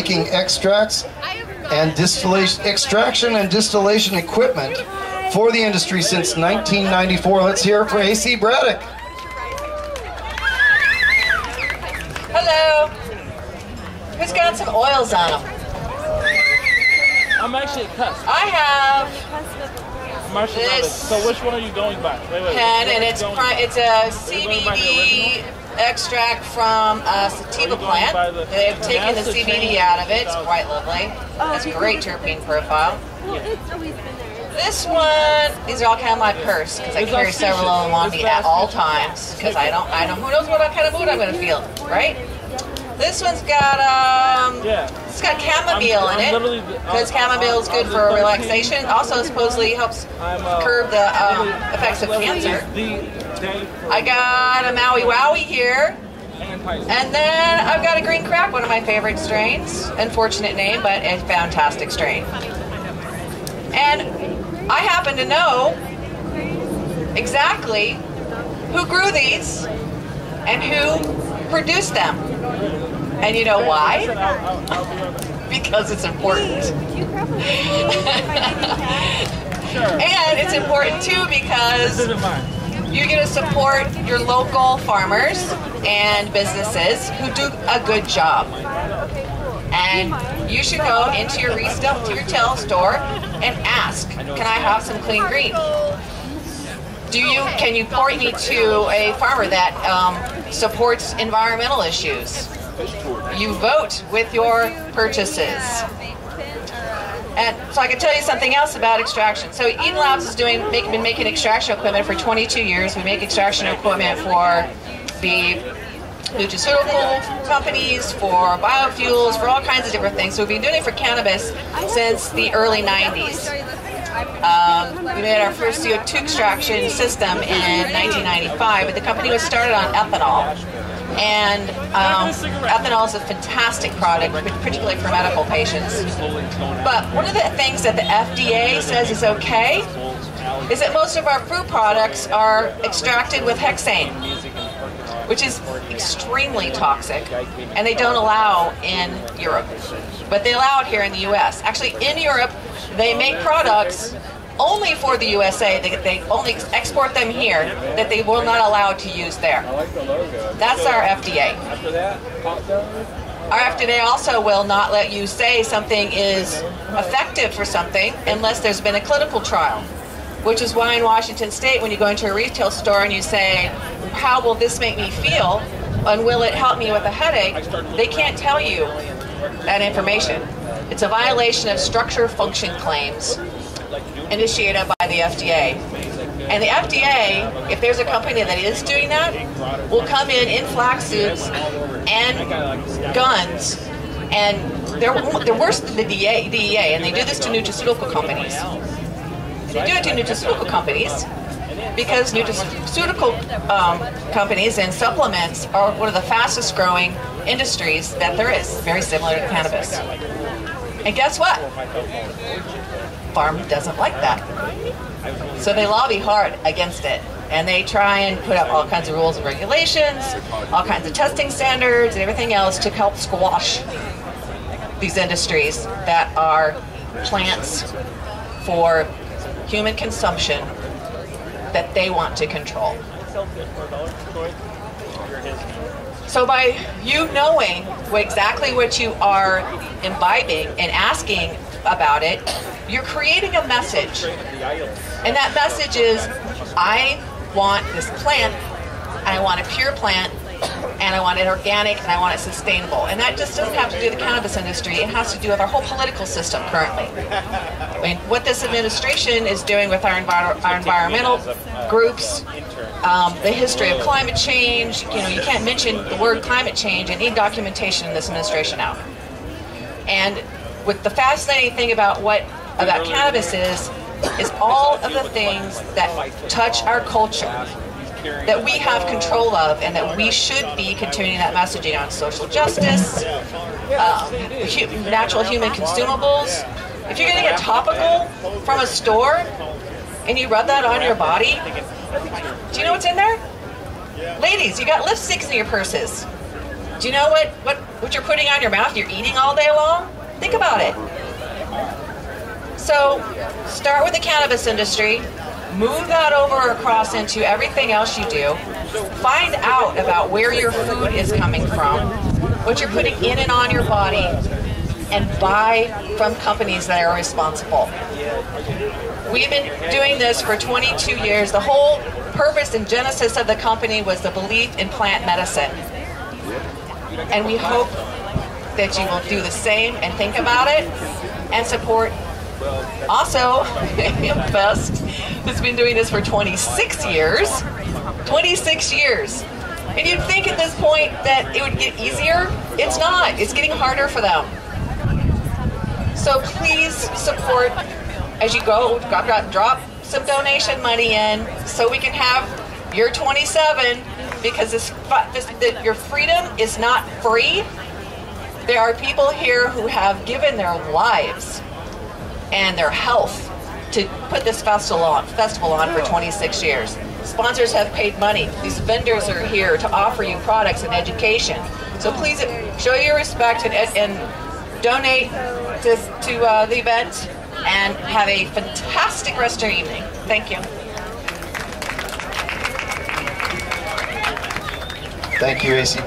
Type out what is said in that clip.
making extracts and distillation, extraction and distillation equipment for the industry since 1994. Let's hear it for AC Braddock. Hello. Who's got some oils on them? I'm actually a cuss. I have this. So which one are you going by? Wait. Pen, and it's a CBD extract from a sativa plant. They've taken the CBD out of it. It's quite lovely. It's a great terpene profile. This one, these are all kind of my purse because I carry several of them on me at all times because I don't, who knows what kind of mood I'm going to feel, right? This one's got it's got chamomile in it because chamomile is good for relaxation. Also, supposedly helps curb the effects of cancer. I got a Maui Wowie here, and then I've got a Green Crack, one of my favorite strains. Unfortunate name, but a fantastic strain. And I happen to know exactly who grew these and who produced them. And you know why? Because it's important. And it's important too because you're going to support your local farmers and businesses who do a good job. And you should go into your retail store and ask, can I have some clean green? Can you point me to a farmer that supports environmental issues? You vote with your purchases. And so I can tell you something else about extraction. So Eden Labs has been making extraction equipment for 22 years. We make extraction equipment for the nutraceutical companies, for biofuels, for all kinds of different things. So we've been doing it for cannabis since the early 90s. We made our first CO2 extraction system in 1995, but the company was started on ethanol. And ethanol is a fantastic product, particularly for medical patients. But one of the things that the FDA says is okay is that most of our food products are extracted with hexane, which is extremely toxic, and they don't allow in Europe. But they allow it here in the US. Actually, in Europe, they make products only for the USA. They only export them here that they will not allow to use there. That's our FDA. Our FDA also will not let you say something is effective for something unless there's been a clinical trial, which is why in Washington State, when you go into a retail store and you say, how will this make me feel, and will it help me with a headache, they can't tell you that information. It's a violation of structure function claims initiated by the FDA. And the FDA, if there's a company that is doing that, will come in flak suits and guns, and they're worse than the DEA, and they do this to nutraceutical companies. They do it to nutraceutical companies because nutraceutical companies and supplements are one of the fastest growing industries that there is, very similar to cannabis. And guess what? Farm doesn't like that. So they lobby hard against it. And they try and put up all kinds of rules and regulations, all kinds of testing standards and everything else to help squash these industries that are plants for human consumption that they want to control. So by you knowing exactly what you are imbibing and asking about it, you're creating a message. And that message is, I want this plant, and I want a pure plant, and I want it organic, and I want it sustainable. And that just doesn't have to do with the cannabis industry. It has to do with our whole political system currently. I mean, what this administration is doing with our environmental groups, the history of climate change, you can't mention the word climate change and need documentation in this administration out. And with the fascinating thing about cannabis is all of the things that touch our culture that we have control of, and that we should be continuing that messaging on social justice, natural human consumables. If you're getting a topical from a store and you rub that on your body, do you know what's in there? Ladies, you got lipsticks in your purses. Do you know what you're putting on your mouth, you're eating all day long? Think about it. So start with the cannabis industry, move that over across into everything else you do. Find out about where your food is coming from, what you're putting in and on your body, and buy from companies that are responsible. We've been doing this for 22 years. The whole purpose and genesis of the company was the belief in plant medicine. And we hope that you will do the same and think about it and support. Also, Hempfest has been doing this for 26 years. 26 years. And you'd think at this point that it would get easier. It's not. It's getting harder for them. So please support as you go. Drop some donation money in so we can have your 27, because your freedom is not free. There are people here who have given their lives and their health to put this festival on for 26 years. Sponsors have paid money. These vendors are here to offer you products and education. So please show your respect and donate to the event, and have a fantastic rest of your evening. Thank you. Thank you, AC.